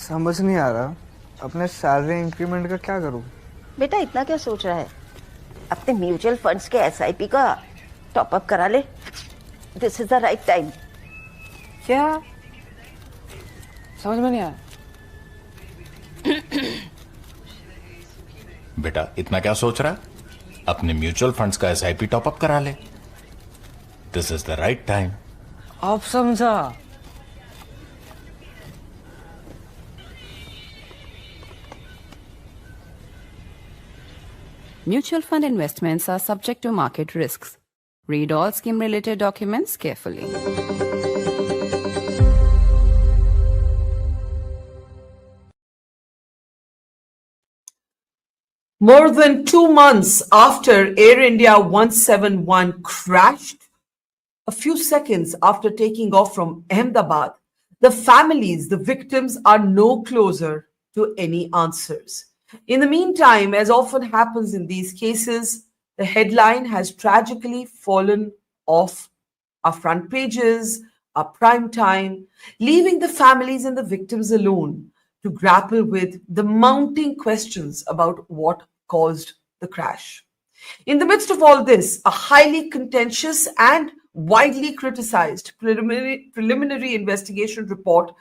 समझ नहीं आ रहा अपने सैलरी इंक्रीमेंट का क्या करूं। बेटा इतना क्या सोच रहा है? अपने म्यूचुअल फंड्स के एसआईपी का टॉप अप करा ले। This is the right time. क्या? समझ में नहीं आया। बेटा इतना क्या सोच रहा है? अपने म्यूचुअल फंड्स का एसआईपी टॉप अप करा ले। This is the right time. आप समझा। Mutual fund investments are subject to market risks. Read all scheme-related documents carefully. More than 2 months after Air India 171 crashed, a few seconds after taking off from Ahmedabad, the families, the victims, are no closer to any answers. In the meantime, as often happens in these cases, the headline has tragically fallen off our front pages, our prime time, leaving the families and the victims alone to grapple with the mounting questions about what caused the crash. In the midst of all this, a highly contentious and widely criticized preliminary investigation report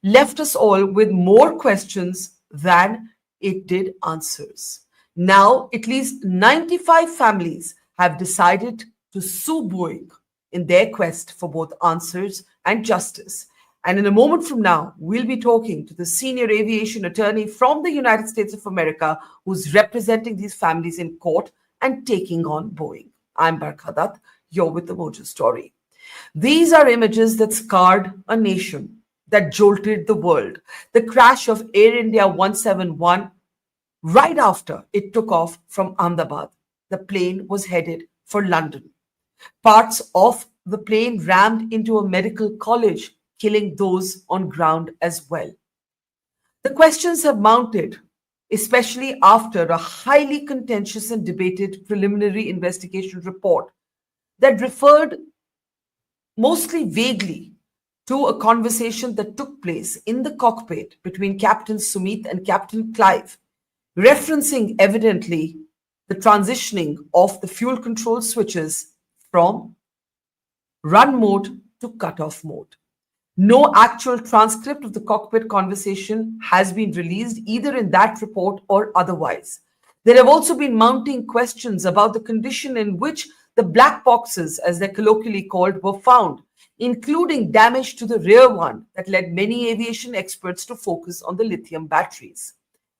left us all with more questions than it did answers. Now, at least 95 families have decided to sue Boeing in their quest for both answers and justice. And in a moment from now, we'll be talking to the senior aviation attorney from the United States of America who's representing these families in court and taking on Boeing. I'm Barkha Dutt. You're with the Mojo story. These are images that scarred a nation, that jolted the world. The crash of Air India 171 right after it took off from Ahmedabad. The plane was headed for London. Parts of the plane rammed into a medical college, killing those on ground as well. The questions have mounted, especially after a highly contentious and debated preliminary investigation report that referred mostly vaguely to a conversation that took place in the cockpit between Captain Sumeet and Captain Clive, referencing evidently the transitioning of the fuel control switches from run mode to cutoff mode. No actual transcript of the cockpit conversation has been released either in that report or otherwise. There have also been mounting questions about the condition in which the black boxes, as they're colloquially called, were found, including damage to the rear one that led many aviation experts to focus on the lithium batteries.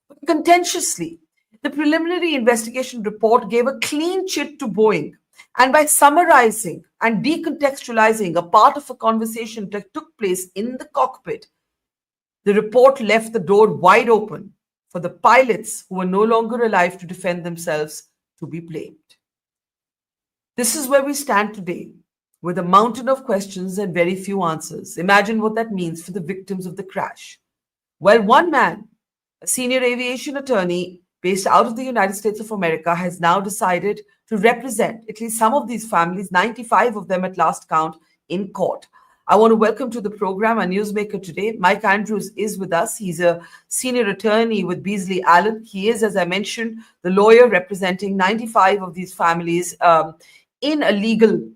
But contentiously, the preliminary investigation report gave a clean chit to Boeing, and by summarizing and decontextualizing a part of a conversation that took place in the cockpit, the report left the door wide open for the pilots who were no longer alive to defend themselves to be blamed. This is where we stand today, with a mountain of questions and very few answers. Imagine what that means for the victims of the crash. Well, one man, a senior aviation attorney based out of the United States of America, has now decided to represent at least some of these families, 95 of them at last count, in court. I want to welcome to the program a newsmaker today. Mike Andrews is with us. He's a senior attorney with Beasley Allen. He is, as I mentioned, the lawyer representing 95 of these families in a legal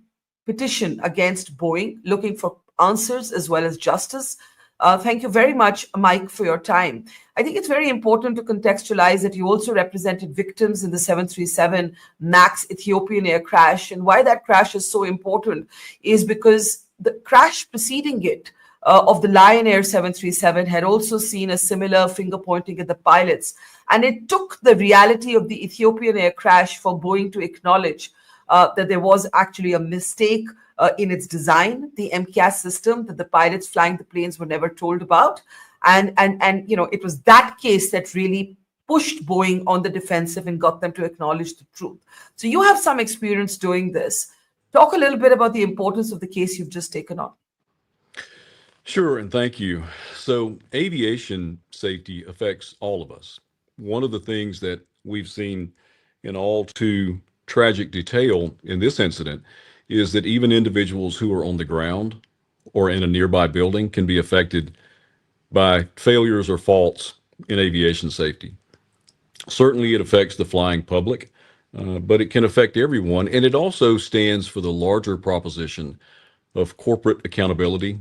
petition against Boeing, looking for answers as well as justice. Thank you very much, Mike, for your time. I think it's very important to contextualize that you also represented victims in the 737 MAX Ethiopian air crash. And why that crash is so important is because the crash preceding it of the Lion Air 737 had also seen a similar finger pointing at the pilots. And it took the reality of the Ethiopian air crash for Boeing to acknowledge that there was actually a mistake in its design, the MCAS system that the pilots flying the planes were never told about. And you know, it was that case that really pushed Boeing on the defensive and got them to acknowledge the truth. So you have some experience doing this. Talk a little bit about the importance of the case you've just taken on. Sure, and thank you. So aviation safety affects all of us. One of the things that we've seen in all too tragic detail in this incident is that even individuals who are on the ground or in a nearby building can be affected by failures or faults in aviation safety. Certainly, it affects the flying public, but it can affect everyone. And it also stands for the larger proposition of corporate accountability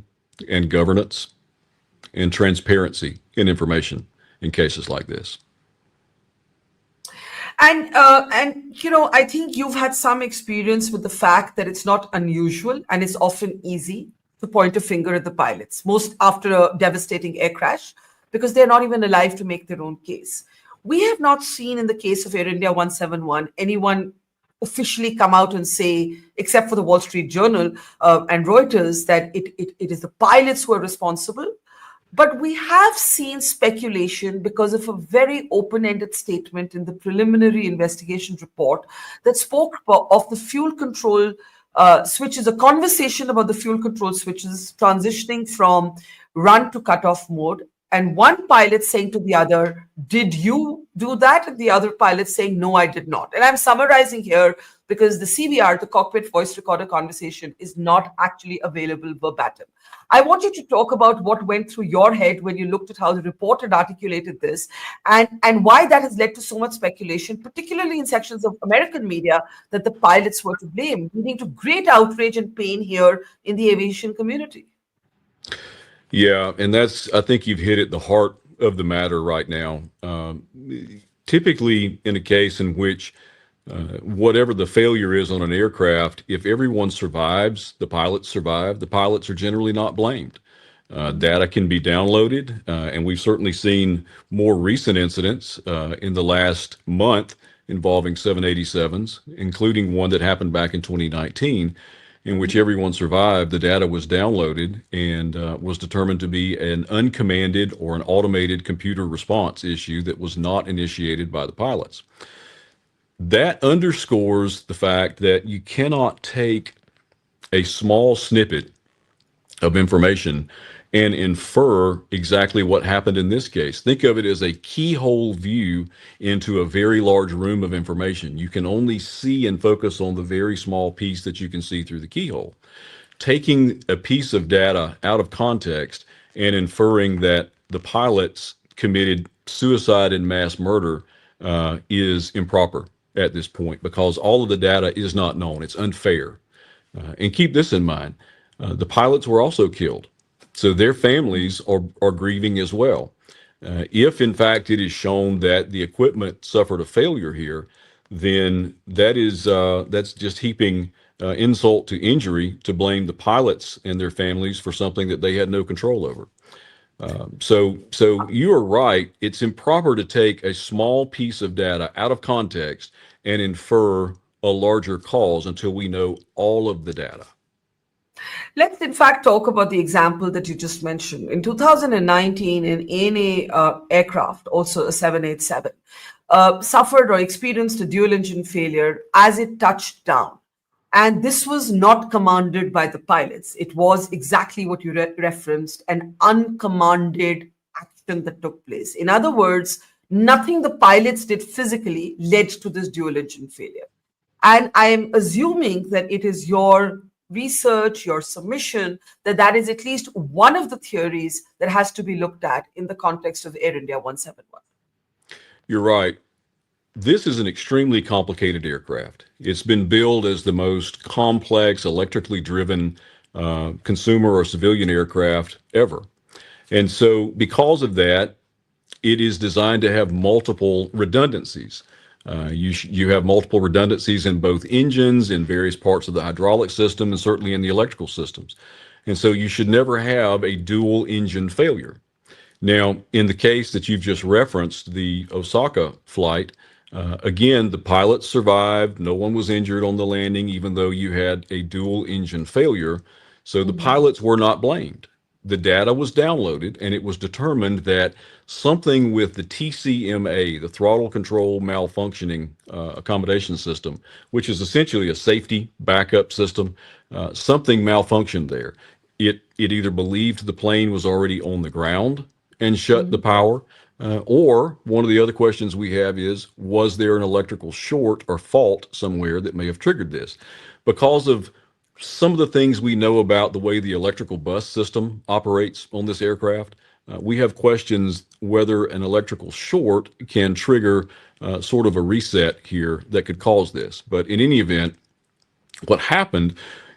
and governance and transparency in information in cases like this. And I think you've had some experience with the fact that it's not unusual and it's often easy to point a finger at the pilots, most after a devastating air crash, because they're not even alive to make their own case. We have not seen in the case of Air India 171 anyone officially come out and say, except for the Wall Street Journal and Reuters, that it is the pilots who are responsible. But we have seen speculation because of a very open-ended statement in the preliminary investigation report that spoke of the fuel control switches, a conversation about the fuel control switches transitioning from run to cutoff mode. And one pilot saying to the other, "Did you do that?" And the other pilot saying, "No, I did not." And I'm summarizing here because the CVR, the cockpit voice recorder conversation, is not actually available verbatim. I want you to talk about what went through your head when you looked at how the report had articulated this and why that has led to so much speculation, particularly in sections of American media, that the pilots were to blame, leading to great outrage and pain here in the aviation community. Yeah, and I think you've hit at the heart of the matter right now. Typically, in a case in which whatever the failure is on an aircraft, if everyone survives, the pilots survive, the pilots are generally not blamed. Data can be downloaded, and we've certainly seen more recent incidents in the last month involving 787s, including one that happened back in 2019, in which everyone survived. The data was downloaded and was determined to be an uncommanded or an automated computer response issue that was not initiated by the pilots. That underscores the fact that you cannot take a small snippet of information and infer exactly what happened in this case. Think of it as a keyhole view into a very large room of information. You can only see and focus on the very small piece that you can see through the keyhole. Taking a piece of data out of context and inferring that the pilots committed suicide and mass murder is improper at this point, because all of the data is not known. It's unfair. And keep this in mind, the pilots were also killed. So their families are grieving as well. If in fact it is shown that the equipment suffered a failure here, then that's just heaping insult to injury to blame the pilots and their families for something that they had no control over. So you are right. It's improper to take a small piece of data out of context and infer a larger cause until we know all of the data. Let's in fact talk about the example that you just mentioned. In 2019, an ANA aircraft, also a 787, suffered or experienced a dual engine failure as it touched down. And this was not commanded by the pilots. It was exactly what you referenced, an uncommanded action that took place. In other words, nothing the pilots did physically led to this dual engine failure. And I am assuming that it is your research, your submission, that is at least one of the theories that has to be looked at in the context of Air India 171. You're right. This is an extremely complicated aircraft. It's been billed as the most complex electrically driven consumer or civilian aircraft ever. And so because of that, it is designed to have multiple redundancies. You have multiple redundancies in both engines, in various parts of the hydraulic system, and certainly in the electrical systems. And so you should never have a dual engine failure. Now, in the case that you've just referenced, the Osaka flight, again, the pilots survived. No one was injured on the landing, even though you had a dual engine failure. So the pilots were not blamed. The data was downloaded, and it was determined that something with the TCMA, the throttle control malfunctioning accommodation system, which is essentially a safety backup system, something malfunctioned there. It either believed the plane was already on the ground and shut the power, or one of the other questions we have is, was there an electrical short or fault somewhere that may have triggered this? Because of some of the things we know about the way the electrical bus system operates on this aircraft, We have questions whether an electrical short can trigger sort of a reset here that could cause this. But in any event, what happened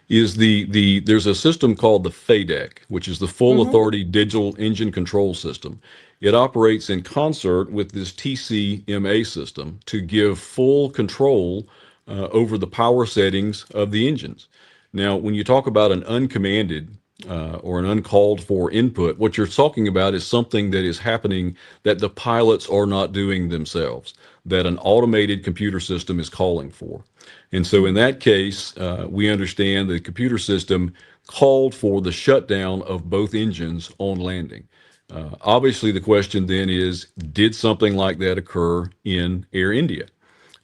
is there's a system called the FADEC, which is the Full Authority Digital Engine Control System. It operates in concert with this TCMA system to give full control over the power settings of the engines. Now, when you talk about an uncommanded or an uncalled for input, what you're talking about is something that is happening that the pilots are not doing themselves, that an automated computer system is calling for. And so in that case, we understand the computer system called for the shutdown of both engines on landing. Obviously, the question then is, did something like that occur in Air India?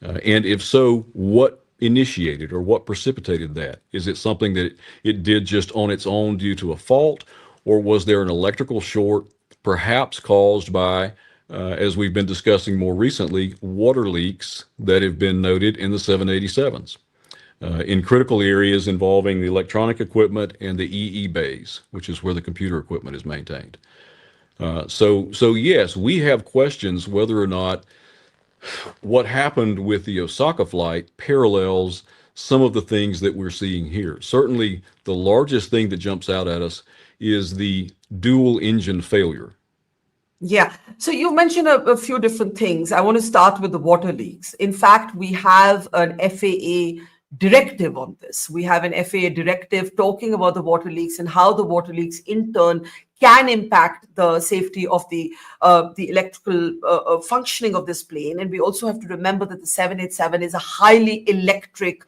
And if so, what initiated or what precipitated that? Is it something that it did just on its own due to a fault, or was there an electrical short perhaps caused by, as we've been discussing more recently, water leaks that have been noted in the 787s in critical areas involving the electronic equipment and the EE bays, which is where the computer equipment is maintained. So yes, we have questions whether or not what happened with the Osaka flight parallels some of the things that we're seeing here. Certainly, the largest thing that jumps out at us is the dual engine failure. Yeah. So you mentioned a few different things. I want to start with the water leaks. In fact, we have an FAA directive on this. We have an FAA directive talking about the water leaks and how the water leaks in turn can impact the safety of the electrical functioning of this plane. And we also have to remember that the 787 is a highly electric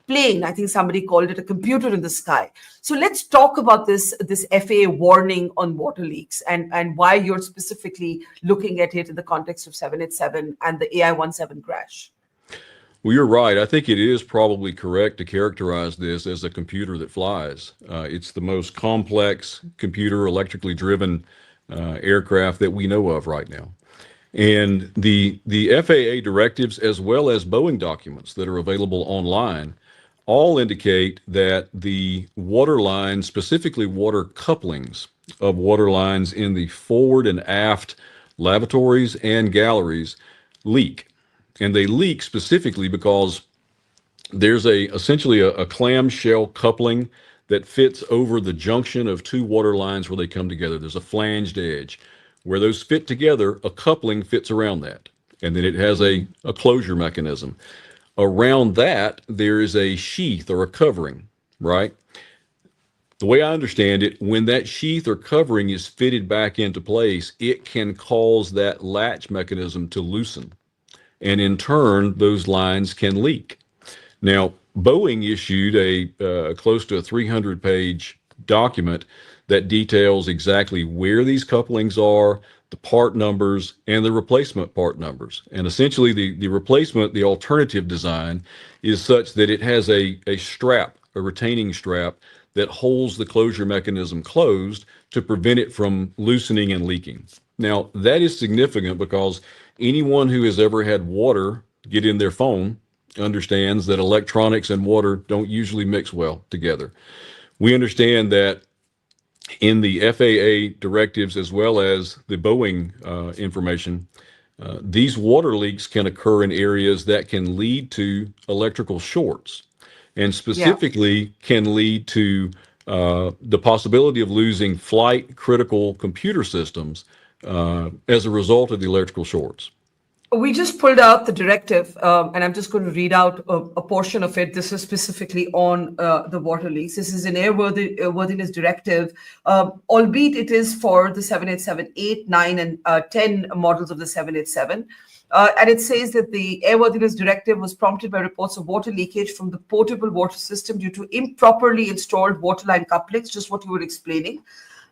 plane. I think somebody called it a computer in the sky. So let's talk about this FAA warning on water leaks and why you're specifically looking at it in the context of 787 and the AI-17 crash. Well, you're right. I think it is probably correct to characterize this as a computer that flies. It's the most complex computer electrically driven aircraft that we know of right now. And the FAA directives, as well as Boeing documents that are available online, all indicate that the water lines, specifically water couplings of water lines in the forward and aft lavatories and galleries, leak. And they leak specifically because there's essentially a clamshell coupling that fits over the junction of two water lines where they come together. There's a flanged edge. Where those fit together, a coupling fits around that. And then it has a closure mechanism. Around that, there is a sheath or a covering, right? The way I understand it, when that sheath or covering is fitted back into place, it can cause that latch mechanism to loosen. And in turn, those lines can leak. Now, Boeing issued a close to a 300-page document that details exactly where these couplings are, the part numbers, and the replacement part numbers. And essentially, the replacement, the alternative design, is such that it has a strap, a retaining strap, that holds the closure mechanism closed to prevent it from loosening and leaking. Now, that is significant because anyone who has ever had water get in their phone understands that electronics and water don't usually mix well together. We understand that in the FAA directives as well as the Boeing information, these water leaks can occur in areas that can lead to electrical shorts and specifically can lead to the possibility of losing flight critical computer systems as a result of the electrical shorts. We just pulled out the directive, and I'm just going to read out a portion of it. This is specifically on the water leaks. This is an airworthiness directive, albeit it is for the 787, 8, 9, and 10 models of the 787. And it says that the airworthiness directive was prompted by reports of water leakage from the potable water system due to improperly installed waterline couplings, just what you were explaining.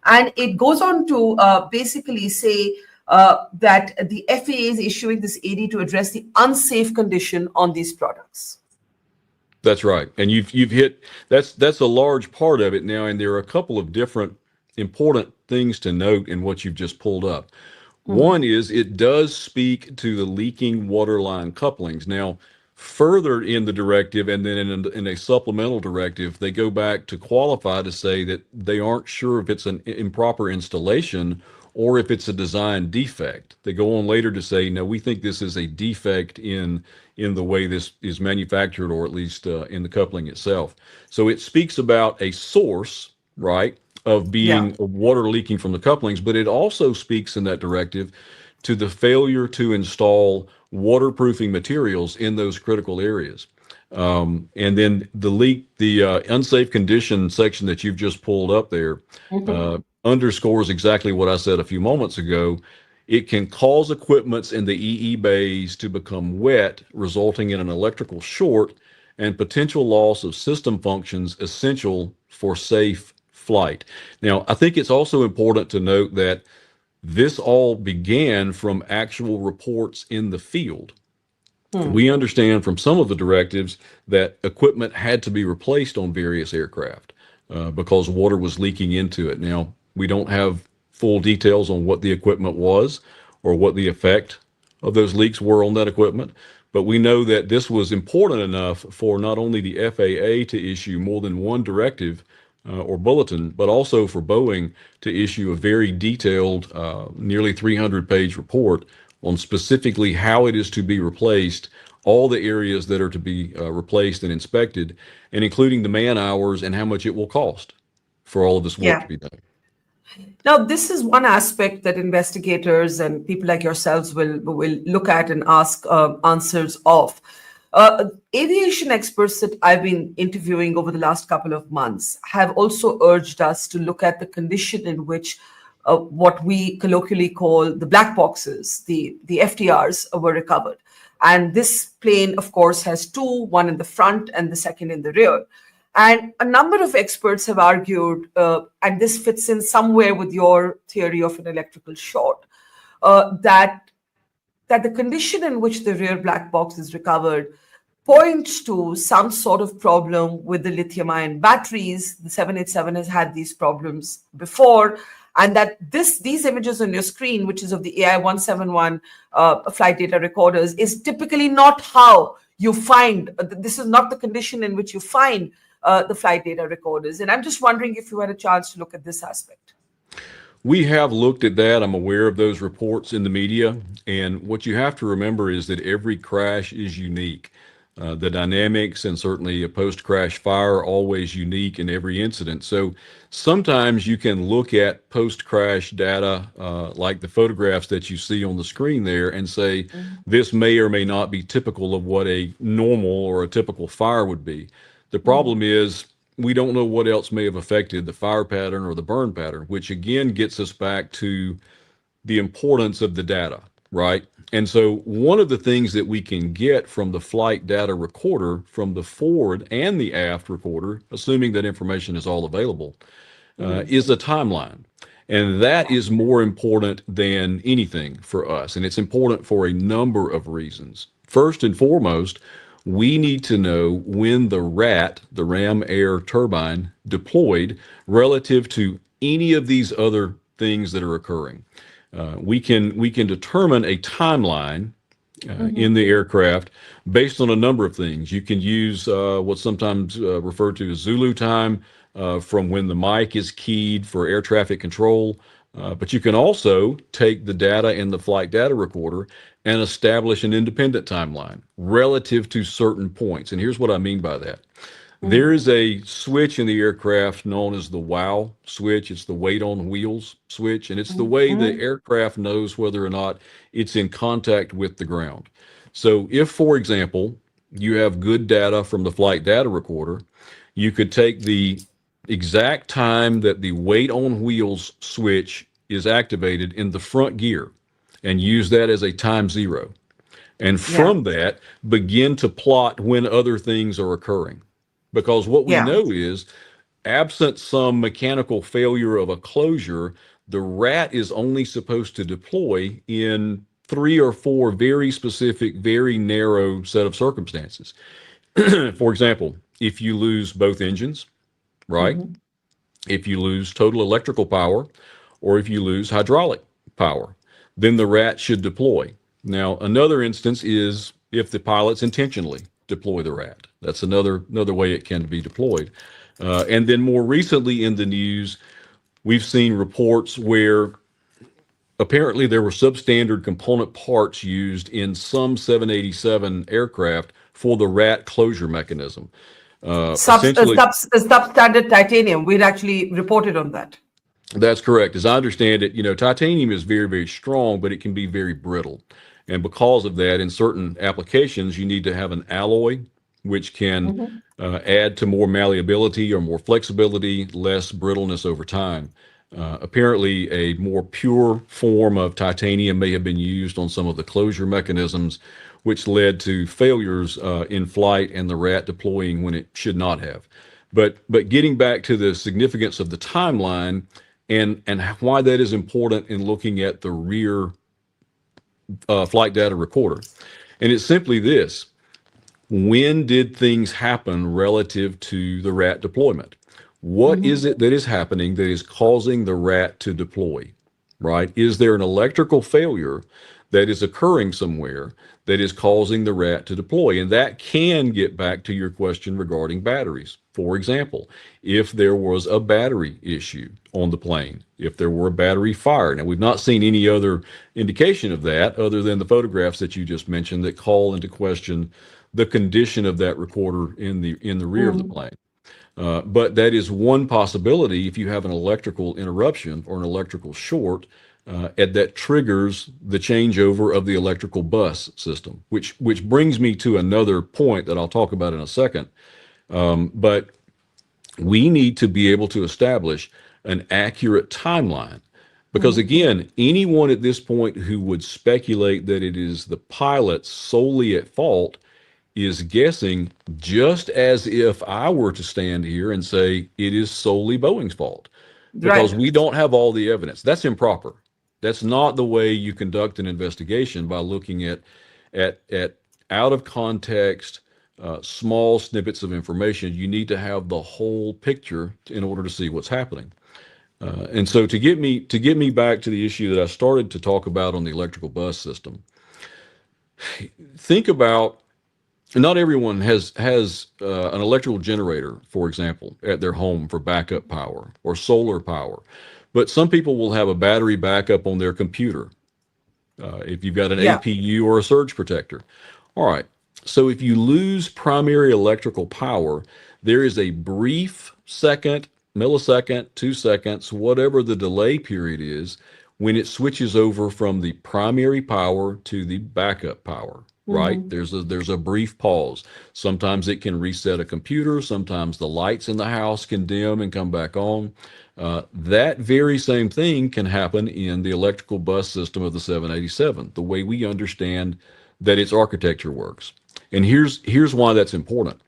And it goes on to basically say that the FAA is issuing this AD to address the unsafe condition on these products. That's right. And you've hit, that's a large part of it now. And there are a couple of different important things to note in what you've just pulled up. One is it does speak to the leaking waterline couplings. Now, further in the directive and then in a supplemental directive, they go back to qualify to say that they aren't sure if it's an improper installation or if it's a design defect. They go on later to say, no, we think this is a defect in the way this is manufactured, or at least in the coupling itself. So it speaks about a source, right, of being water leaking from the couplings, but it also speaks in that directive to the failure to install waterproofing materials in those critical areas. And then the unsafe condition section that you've just pulled up there underscores exactly what I said a few moments ago. It can cause equipments in the EE bays to become wet, resulting in an electrical short and potential loss of system functions essential for safe flight. Now, I think it's also important to note that this all began from actual reports in the field. We understand from some of the directives that equipment had to be replaced on various aircraft because water was leaking into it. Now, we don't have full details on what the equipment was or what the effect of those leaks were on that equipment, but we know that this was important enough for not only the FAA to issue more than one directive or bulletin, but also for Boeing to issue a very detailed, nearly 300-page report on specifically how it is to be replaced, all the areas that are to be replaced and inspected, and including the man hours and how much it will cost for all of this work to be done. Now, this is one aspect that investigators and people like yourselves will look at and ask answers of. Aviation experts that I've been interviewing over the last couple of months have also urged us to look at the condition in which what we colloquially call the black boxes, the FTRs, were recovered. And this plane, of course, has two, one in the front and the second in the rear. And a number of experts have argued, and this fits in somewhere with your theory of an electrical short, that the condition in which the rear black box is recovered points to some sort of problem with the lithium-ion batteries. The 787 has had these problems before, and that these images on your screen, which is of the AI-171 flight data recorders, is typically not how you find, this is not the condition in which you find the flight data recorders. And I'm just wondering if you had a chance to look at this aspect. We have looked at that. I'm aware of those reports in the media. And what you have to remember is that every crash is unique. The dynamics and certainly a post-crash fire are always unique in every incident. So sometimes you can look at post-crash data like the photographs that you see on the screen there and say, this may or may not be typical of what a normal or a typical fire would be. The problem is we don't know what else may have affected the fire pattern or the burn pattern, which again gets us back to the importance of the data, right? And so one of the things that we can get from the flight data recorder, from the forward and the aft recorder, assuming that information is all available, is a timeline. And that is more important than anything for us. And it's important for a number of reasons. First and foremost, we need to know when the RAT, the ram air turbine, deployed relative to any of these other things that are occurring. We can determine a timeline in the aircraft based on a number of things. You can use what's sometimes referred to as Zulu time from when the mic is keyed for air traffic control. But you can also take the data in the flight data recorder and establish an independent timeline relative to certain points. And here's what I mean by that. There is a switch in the aircraft known as the WOW switch. It's the weight on wheels switch, and it's the way the aircraft knows whether or not it's in contact with the ground. So if, for example, you have good data from the flight data recorder, you could take the exact time that the weight on wheels switch is activated in the front gear and use that as a time zero. And from that, begin to plot when other things are occurring. Because what we know is, absent some mechanical failure of a closure, the RAT is only supposed to deploy in 3 or 4 very specific, very narrow set of circumstances. For example, if you lose both engines, right? If you lose total electrical power, or if you lose hydraulic power, then the RAT should deploy. Now, another instance is if the pilots intentionally deploy the RAT. That's another way it can be deployed. And then more recently in the news, we've seen reports where apparently there were substandard component parts used in some 787 aircraft for the rat closure mechanism. Essentially, Substandard titanium. We'd actually reported on that. that's correct. As I understand it, titanium is very, very strong, but it can be very brittle. And because of that, in certain applications, you need to have an alloy which can add to more malleability or more flexibility, less brittleness over time. Apparently, a more pure form of titanium may have been used on some of the closure mechanisms, which led to failures in flight and the rat deploying when it should not have. But getting back to the significance of the timeline and why that is important in looking at the rear flight data recorder, and it's simply this: when did things happen relative to the rat deployment? What is it that is happening that is causing the rat to deploy, right? Is there an electrical failure that is occurring somewhere that is causing the rat to deploy? And that can get back to your question regarding batteries. For example, if there was a battery issue on the plane, if there were a battery fire. Now, we've not seen any other indication of that other than the photographs that you just mentioned that call into question the condition of that recorder in the rear of the plane. But that is one possibility if you have an electrical interruption or an electrical short that triggers the changeover of the electrical bus system, which brings me to another point that I'll talk about in a second. But we need to be able to establish an accurate timeline. Because again, anyone at this point who would speculate that it is the pilot solely at fault is guessing, just as if I were to stand here and say it is solely Boeing's fault, because we don't have all the evidence. That's improper. That's not the way you conduct an investigation, by looking at out of context, small snippets of information. You need to have the whole picture in order to see what's happening. And so to get me back to the issue that I started to talk about on the electrical bus system, think about, not everyone has an electrical generator, for example, at their home for backup power or solar power. But some people will have a battery backup on their computer if you've got an APU or a surge protector. All right. So if you lose primary electrical power, there is a brief second, millisecond, 2 seconds, whatever the delay period is, when it switches over from the primary power to the backup power. Right? There's a brief pause. Sometimes it can reset a computer. Sometimes the lights in the house can dim and come back on. That very same thing can happen in the electrical bus system of the 787, the way we understand that its architecture works. And here's why that's important.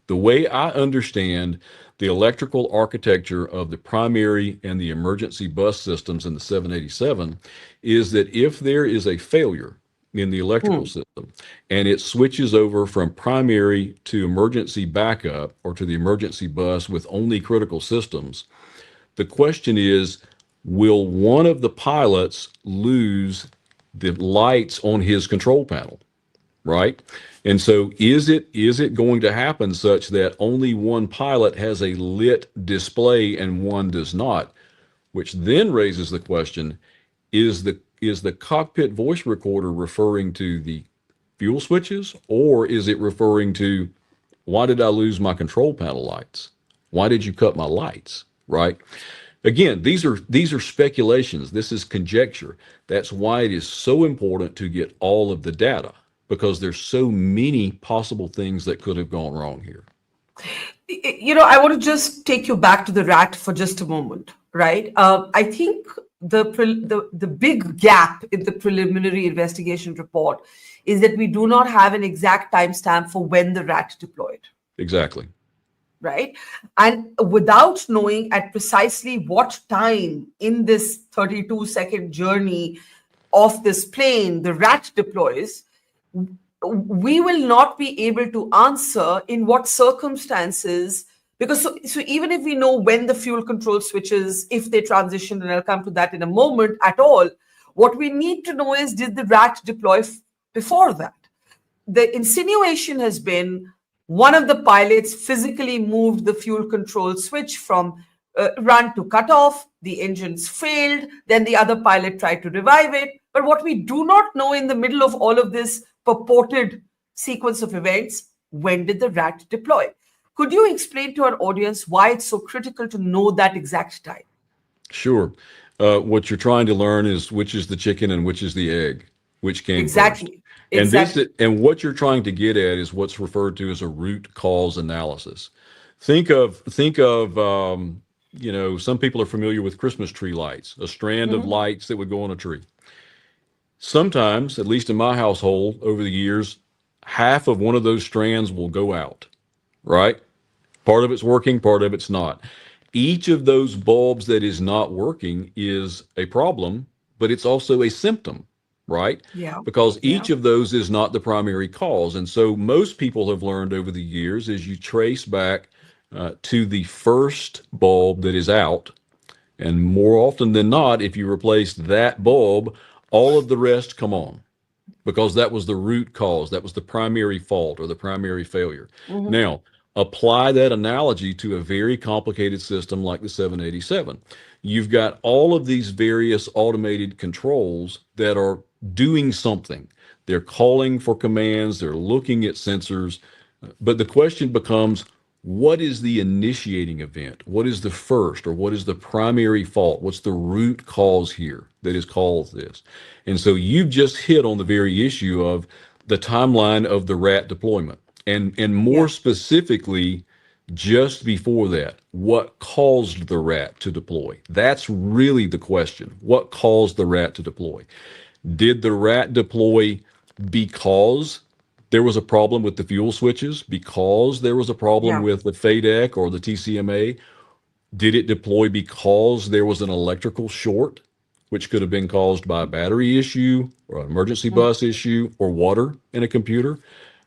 The way I understand the electrical architecture of the primary and the emergency bus systems in the 787 is that if there is a failure in the electrical system and it switches over from primary to emergency backup or to the emergency bus with only critical systems, the question is, will one of the pilots lose the lights on his control panel, right? And so is it going to happen such that only one pilot has a lit display and one does not? Which then raises the question, is the cockpit voice recorder referring to the fuel switches, or is it referring to, why did I lose my control panel lights? Why did you cut my lights? Right? Again, these are speculations. This is conjecture. That's why it is so important to get all of the data, because there's so many possible things that could have gone wrong here. I want to just take you back to the rat for just a moment, right? I think the big gap in the preliminary investigation report is that we do not have an exact timestamp for when the rat deployed. Exactly. Right? And without knowing at precisely what time in this 32-second journey of this plane the rat deploys, we will not be able to answer in what circumstances. Because so even if we know when the fuel control switches, if they transition, and I'll come to that in a moment at all, what we need to know is, did the rat deploy before that? The insinuation has been one of the pilots physically moved the fuel control switch from run to cut off, the engines failed, then the other pilot tried to revive it. But what we do not know in the middle of all of this purported sequence of events, when did the rat deploy? Could you explain to our audience why it's so critical to know that exact time? Sure. What you're trying to learn is which is the chicken and which is the egg, which came first. Exactly. And Exactly. and what you're trying to get at is what's referred to as a root cause analysis. Think of some people are familiar with Christmas tree lights, a strand of lights that would go on a tree. Sometimes, at least in my household over the years, half of one of those strands will go out, right? Part of it's working, part of it's not. Each of those bulbs that is not working is a problem, but it's also a symptom, right? Yeah. Because each of those is not the primary cause. And so most people have learned over the years as you trace back to the first bulb that is out, and more often than not, if you replace that bulb, all of the rest come on because that was the root cause. That was the primary fault or the primary failure. Now, apply that analogy to a very complicated system like the 787. You've got all of these various automated controls that are doing something. They're calling for commands, they're looking at sensors, but the question becomes, what is the initiating event? What is the first or what is the primary fault? What's the root cause here that has caused this? And so you've just hit on the very issue of the timeline of the rat deployment. And more specifically, just before that, what caused the rat to deploy? That's really the question. What caused the rat to deploy? Did the rat deploy because there was a problem with the fuel switches, because there was a problem with the FADEC or the TCMA? Did it deploy because there was an electrical short, which could have been caused by a battery issue or an emergency bus issue or water in a computer?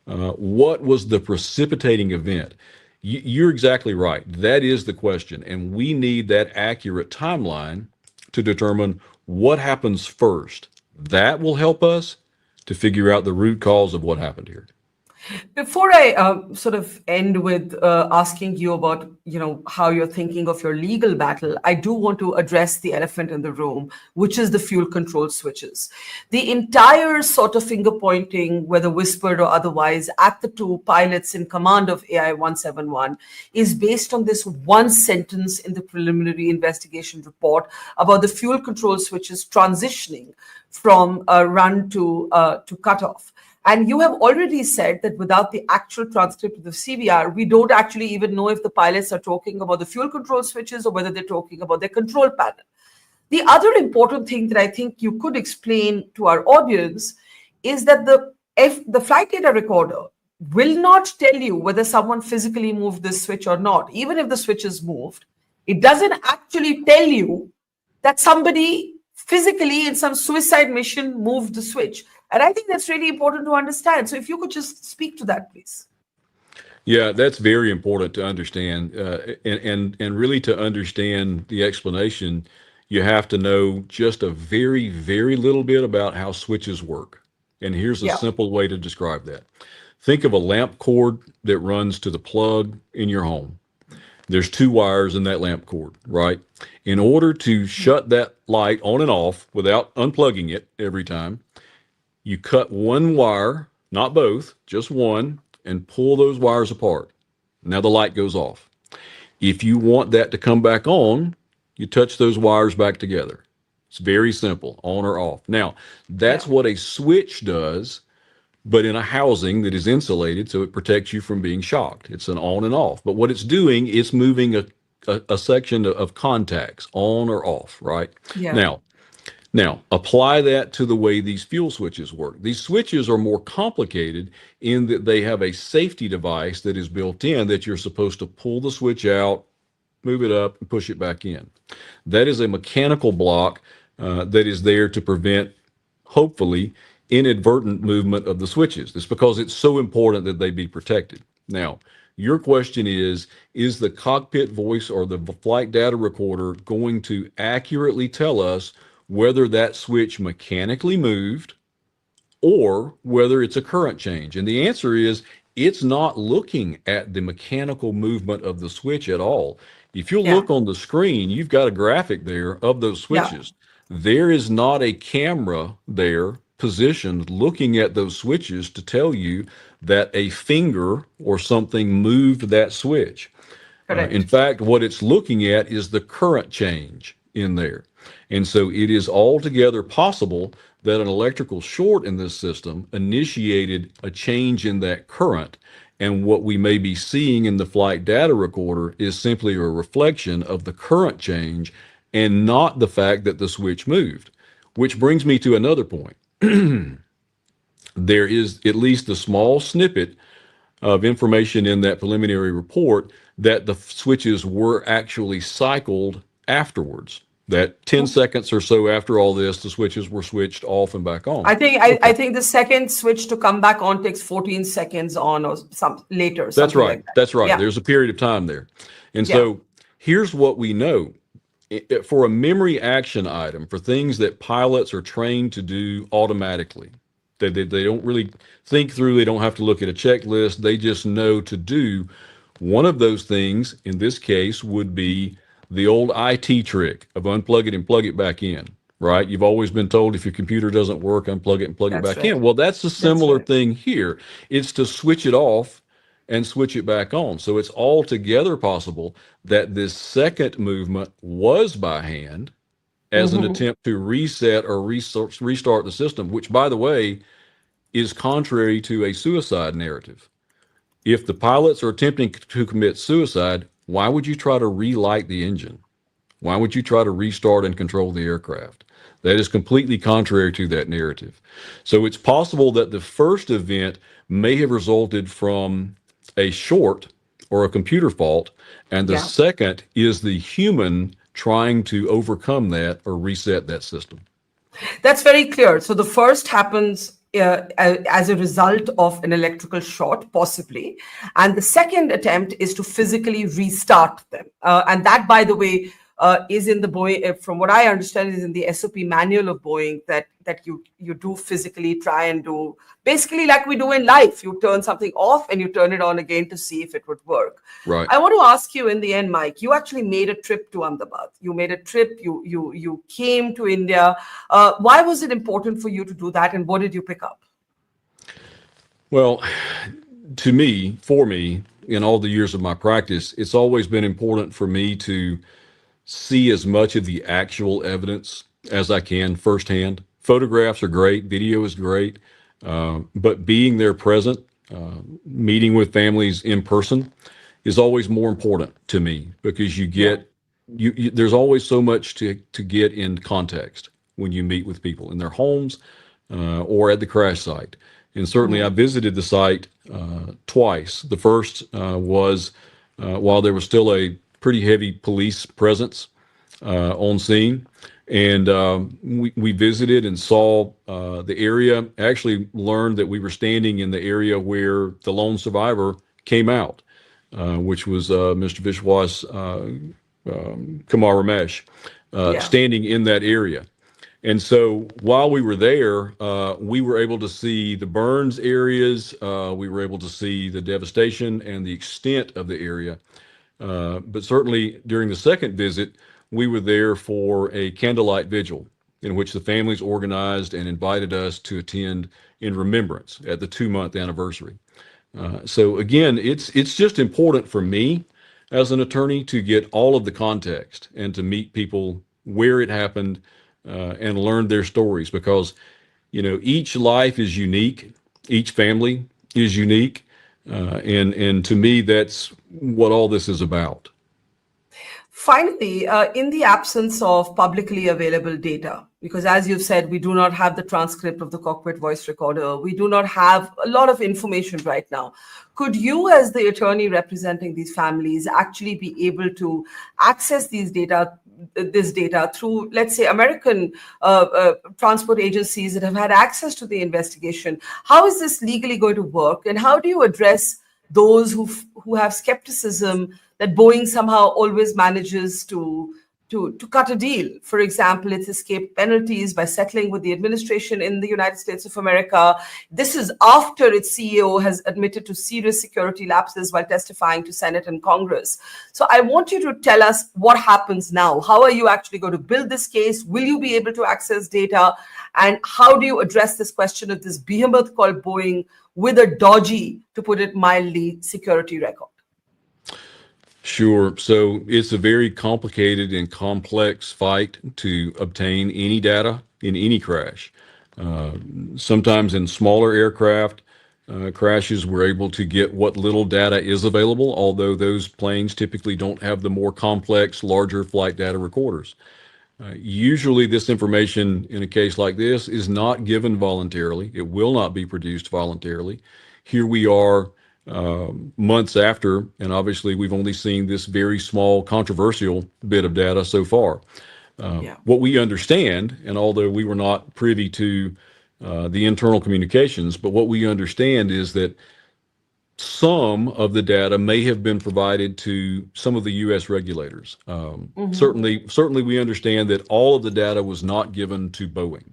What was the precipitating event? You're exactly right. That is the question. And we need that accurate timeline to determine what happens first. That will help us to figure out the root cause of what happened here. Before I sort of end with asking you about, how you're thinking of your legal battle, I do want to address the elephant in the room, which is the fuel control switches. The entire sort of finger pointing, whether whispered or otherwise, at the two pilots in command of AI-171 is based on this one sentence in the preliminary investigation report about the fuel control switches transitioning from run to cutoff. And you have already said that without the actual transcript of the CVR, we don't actually even know if the pilots are talking about the fuel control switches or whether they're talking about their control panel. The other important thing that I think you could explain to our audience is that the flight data recorder will not tell you whether someone physically moved this switch or not. Even if the switch is moved, it doesn't actually tell you that somebody physically in some suicide mission moved the switch. And I think that's really important to understand. So if you could just speak to that, please. Yeah, that's very important to understand. And really to understand the explanation, you have to know just a very, very little bit about how switches work. And here's a simple way to describe that. Think of a lamp cord that runs to the plug in your home. There's two wires in that lamp cord, right? In order to shut that light on and off without unplugging it every time, you cut one wire, not both, just one, and pull those wires apart. Now the light goes off. If you want that to come back on, you touch those wires back together. It's very simple, on or off. Now, that's what a switch does, but in a housing that is insulated so it protects you from being shocked. It's an on and off. But what it's doing, it's moving a section of contacts, on or off, right? Yeah. Now, apply that to the way these fuel switches work. These switches are more complicated in that they have a safety device that is built in that you're supposed to pull the switch out, move it up, and push it back in. That is a mechanical block that is there to prevent, hopefully, inadvertent movement of the switches. It's because it's so important that they be protected. Now, your question is the cockpit voice or the flight data recorder going to accurately tell us whether that switch mechanically moved or whether it's a current change? And the answer is it's not looking at the mechanical movement of the switch at all. If you Yeah. look on the screen, you've got a graphic there of those switches. There is not a camera there positioned looking at those switches to tell you that a finger or something moved that switch. Correct. In fact, what it's looking at is the current change in there. And so it is altogether possible that an electrical short in this system initiated a change in that current. And what we may be seeing in the flight data recorder is simply a reflection of the current change and not the fact that the switch moved. Which brings me to another point. There is at least a small snippet of information in that preliminary report that the switches were actually cycled afterwards. That 10 seconds or so after all this, the switches were switched off and back on. I think the second switch to come back on takes 14 seconds on or some later. That's right. Like that. That's right. Yeah. There's a period of time there. And so here's what we know. For a memory action item, for things that pilots are trained to do automatically, they don't really think through, they don't have to look at a checklist, they just know to do. One of those things, in this case, would be the old IT trick of unplug it and plug it back in, right? You've always been told if your computer doesn't work, unplug it and plug it back in. Well, that's a similar thing here. It's to switch it off and switch it back on. So it's altogether possible that this second movement was by hand as an attempt to reset or restart the system, which, by the way, is contrary to a suicide narrative. If the pilots are attempting to commit suicide, why would you try to relight the engine? Why would you try to restart and control the aircraft? That is completely contrary to that narrative. So it's possible that the first event may have resulted from a short or a computer fault, and the second is the human trying to overcome that or reset that system. That's very clear. So the first happens as a result of an electrical short, possibly. And the second attempt is to physically restart them. And that, by the way, is in the Boeing, from what I understand, is in the SOP manual of Boeing that you do physically try and do, basically like we do in life. You turn something off and you turn it on again to see if it would work. Right. I want to ask you in the end, Mike, you actually made a trip to Ahmedabad. You made a trip, you came to India. Why was it important for you to do that, and what did you pick up? Well, for me, in all the years of my practice, it's always been important for me to see as much of the actual evidence as I can firsthand. Photographs are great, video is great, but being there present, meeting with families in person is always more important to me, because you get, there's always so much to get in context when you meet with people in their homes or at the crash site. And certainly I visited the site twice. The first was while there was still a pretty heavy police presence on scene. And we visited and saw the area. Actually learned that we were standing in the area where the lone survivor came out, which was Mr. Vishwas Kumar Ramesh, standing in that area. And so while we were there, we were able to see the burns areas. We were able to see the devastation and the extent of the area. But certainly during the second visit, we were there for a candlelight vigil in which the families organized and invited us to attend in remembrance at the 2-month anniversary. So again, it's just important for me as an attorney to get all of the context and to meet people where it happened and learn their stories, because, you know, each life is unique, each family is unique, and to me, that's what all this is about. Finally, in the absence of publicly available data, because as you've said, we do not have the transcript of the cockpit voice recorder, we do not have a lot of information right now. Could you, as the attorney representing these families, actually be able to access this data through, let's say, American transport agencies that have had access to the investigation? How is this legally going to work, and how do you address those who have skepticism that Boeing somehow always manages to to cut a deal. For example, it's escaped penalties by settling with the administration in the United States of America. This is after its CEO has admitted to serious security lapses while testifying to Senate and Congress. So I want you to tell us what happens now. How are you actually going to build this case? Will you be able to access data? And how do you address this question of this behemoth called Boeing with a dodgy, to put it mildly, security record? Sure. So it's a very complicated and complex fight to obtain any data in any crash. Sometimes in smaller aircraft crashes, we're able to get what little data is available, although those planes typically don't have the more complex, larger flight data recorders. Usually this information in a case like this is not given voluntarily. It will not be produced voluntarily. Here we are months after, and obviously we've only seen this very small controversial bit of data so far. What we understand, and although we were not privy to the internal communications, but what we understand is that some of the data may have been provided to some of the U.S. regulators. Certainly we understand that all of the data was not given to Boeing.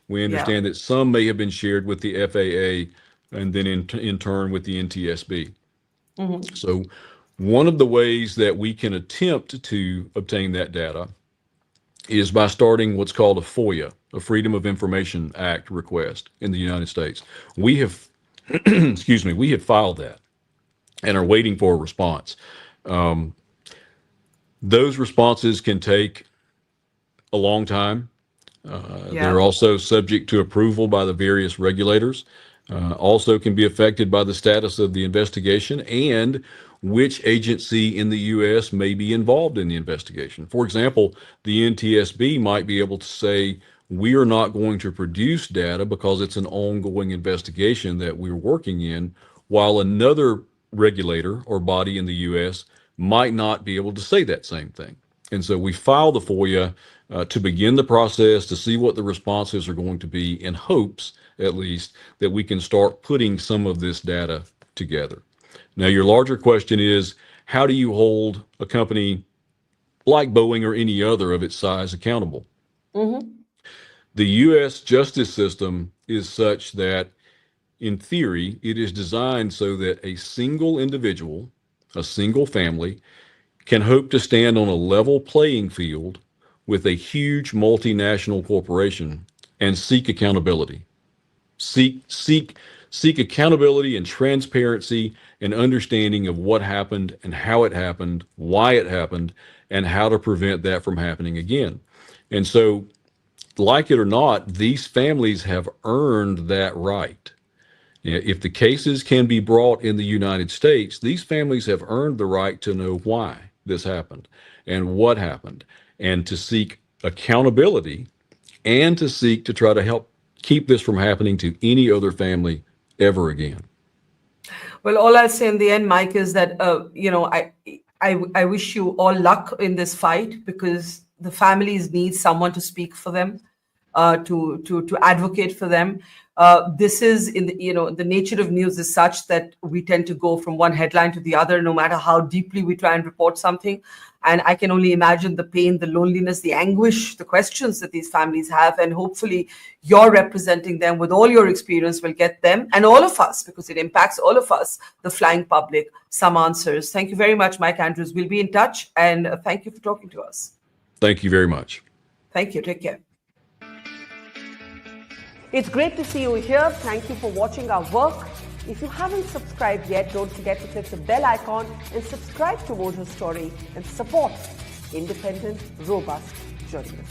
We understand that some may have been shared with the FAA and then in turn with the NTSB. So one of the ways that we can attempt to obtain that data is by starting what's called a FOIA, a Freedom of Information Act request in the United States. We have, we have filed that and are waiting for a response. Those responses can take a long time. They're also subject to approval by the various regulators. Also can be affected by the status of the investigation and which agency in the U.S. may be involved in the investigation. For example, the NTSB might be able to say, we are not going to produce data because it's an ongoing investigation that we're working in, while another regulator or body in the U.S. might not be able to say that same thing. And so we file the FOIA to begin the process, to see what the responses are going to be, in hopes, at least, that we can start putting some of this data together. Now, your larger question is, how do you hold a company like Boeing or any other of its size accountable? The U.S. justice system is such that, in theory, it is designed so that a single individual, a single family, can hope to stand on a level playing field with a huge multinational corporation and seek accountability. Seek accountability and transparency and understanding of what happened and how it happened, why it happened, and how to prevent that from happening again. And so, like it or not, these families have earned that right. If the cases can be brought in the United States, these families have earned the right to know why this happened and what happened, and to seek accountability and to seek to try to help keep this from happening to any other family ever again. Well, all I'll say in the end, Mike, is that, I wish you all luck in this fight, because the families need someone to speak for them, to advocate for them. This is in the nature of news is such that we tend to go from one headline to the other, no matter how deeply we try and report something. And I can only imagine the pain, the loneliness, the anguish, the questions that these families have. And hopefully you're representing them with all your experience will get them and all of us, because it impacts all of us, the flying public, some answers. Thank you very much, Mike Andrews. We'll be in touch, and thank you for talking to us. Thank you very much. Thank you. Take care. It's great to see you here. Thank you for watching our work. If you haven't subscribed yet, don't forget to click the bell icon and subscribe to Mojo Story and support independent, robust journalism.